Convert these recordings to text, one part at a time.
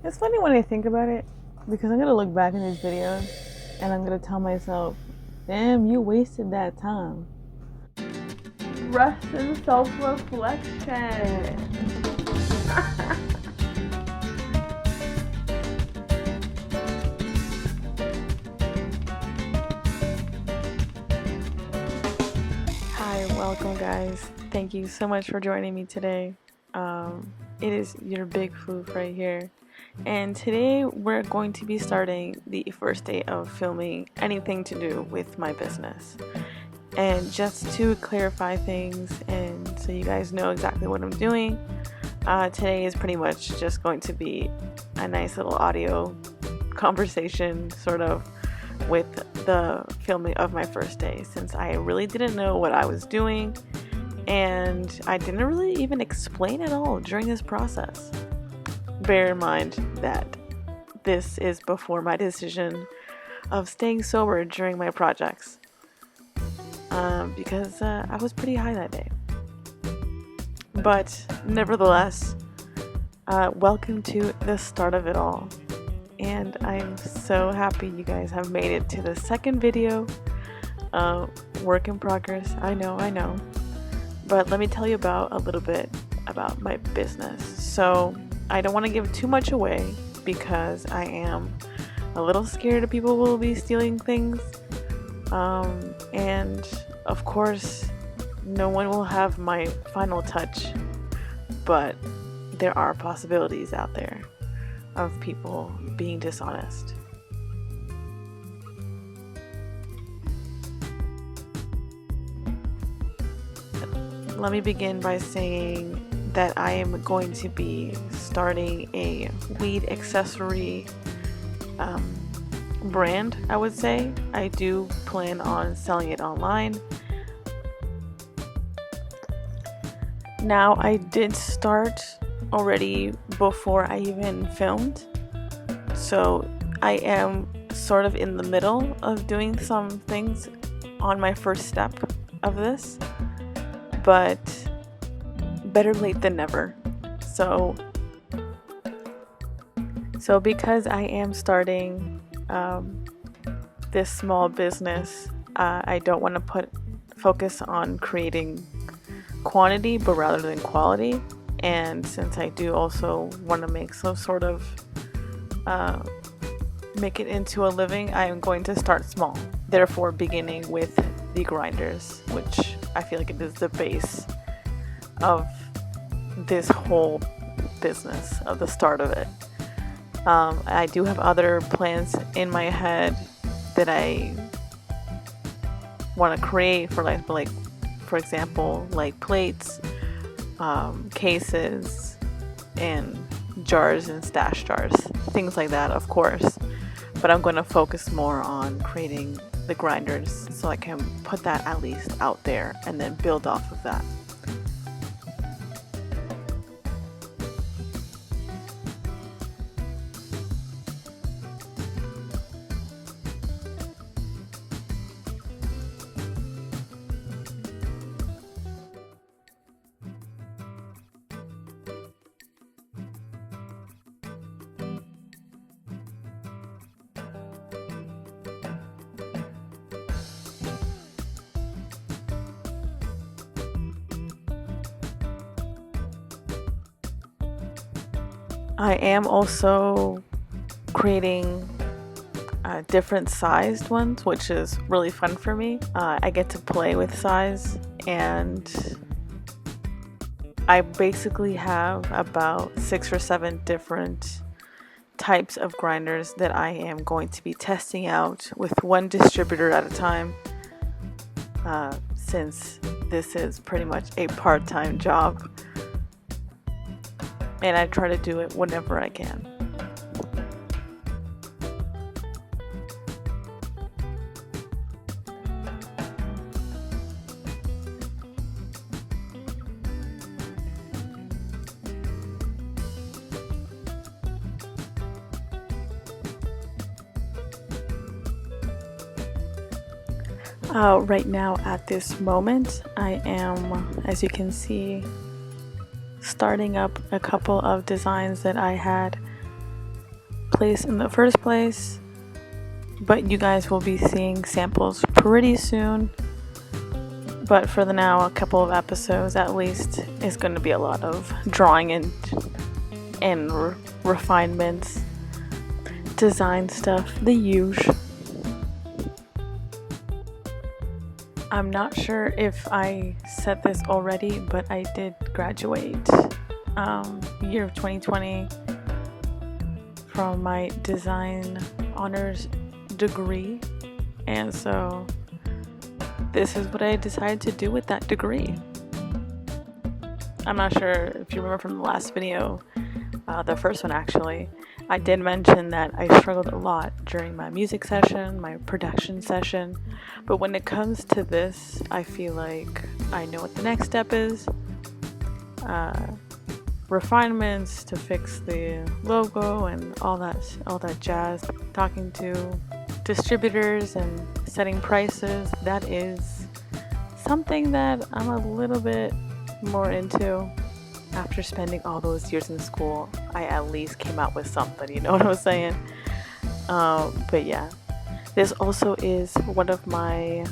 It's funny when I think about it because I'm gonna look back in these videos and I'm gonna tell myself, damn, you wasted that time. Rest in self-reflection. Hi, welcome guys. Thank you so much for joining me today. It is your big Foof right here. And today we're going to be starting the first day of filming anything to do with my business. And just to clarify things and so you guys know exactly what I'm doing, today is pretty much just going to be a nice little audio conversation sort of with the filming of my first day, since I really didn't know what I was doing and I didn't really even explain at all during this process. Bear in mind that this is before my decision of staying sober during my projects, because I was pretty high that day. But nevertheless, welcome to the start of it all. And I'm so happy you guys have made it to the second video. Work in progress, I know. But let me tell you about a little bit about my business. So I don't want to give too much away because I am a little scared that people will be stealing things. And of course, no one will have my final touch, but there are possibilities out there of people being dishonest. Let me begin by saying that I am going to be starting a weed accessory brand, I would say. I do plan on selling it online. Now, I did start already before I even filmed, so I am sort of in the middle of doing some things on my first step of this, but better late than never. So because I am starting this small business, I don't want to focus on creating quantity but rather than quality. And since I do also want to make some sort of make it into a living, I am going to start small, therefore beginning with the grinders, which I feel like it is the base of this whole business, of the start of it. I do have other plans in my head that I want to create for for example, like plates, cases, and jars and stash jars, things like that, of course. But I'm going to focus more on creating the grinders so I can put that at least out there and then build off of that. I am also creating different sized ones, which is really fun for me. I get to play with size, and I basically have about 6 or 7 different types of grinders that I am going to be testing out with one distributor at a time, since this is pretty much a part-time job. And I try to do it whenever I can. Right now, at this moment, I am, as you can see, starting up a couple of designs that I had place in the first place, but you guys will be seeing samples pretty soon. But for the now, a couple of episodes at least is going to be a lot of drawing and refinements, design stuff, the usual. I'm not sure if I said this already, but I did graduate year of 2020 from my design honors degree, and so this is what I decided to do with that degree. I'm not sure if you remember from the last video, the first one actually, I did mention that I struggled a lot during my music session, my production session, but when it comes to this, I feel like I know what the next step is. Refinements to fix the logo and all that jazz. Talking to distributors and setting prices, that is something that I'm a little bit more into. After spending all those years in school, I at least came out with something, you know what I'm saying? But yeah, this also is one of my,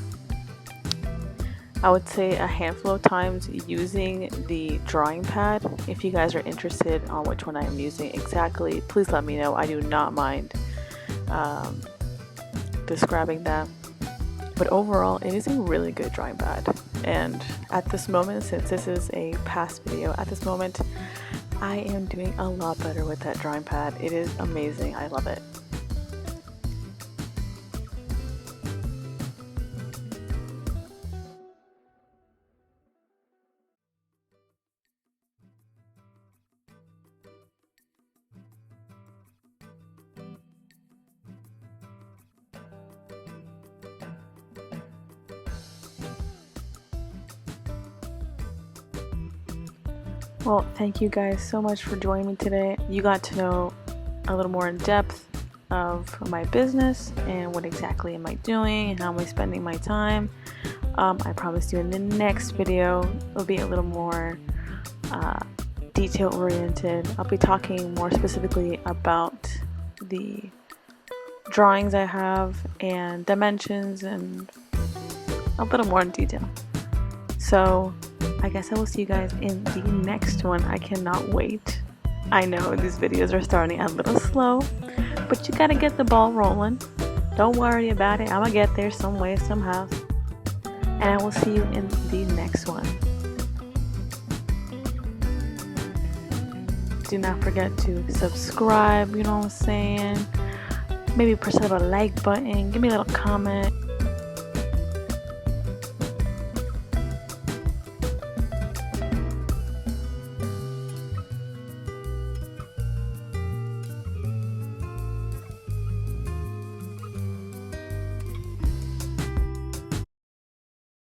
I would say, a handful of times using the drawing pad. If you guys are interested on which one I am using exactly, please let me know. I do not mind describing that. But overall, it is a really good drawing pad. And at this moment, since this is a past video, at this moment, I am doing a lot better with that drawing pad. It is amazing. I love it. Well, thank you guys so much for joining me today. You got to know a little more in depth of my business and what exactly am I doing and how am I spending my time. I promise you in the next video it'll be a little more detail oriented. I'll be talking more specifically about the drawings I have and dimensions and a little more in detail. So I guess I will see you guys in the next one. I cannot wait. I know these videos are starting a little slow, but you gotta get the ball rolling. Don't worry about it. I'm gonna get there some way, somehow. And I will see you in the next one. Do not forget to subscribe, you know what I'm saying? Maybe press the like button, give me a little comment.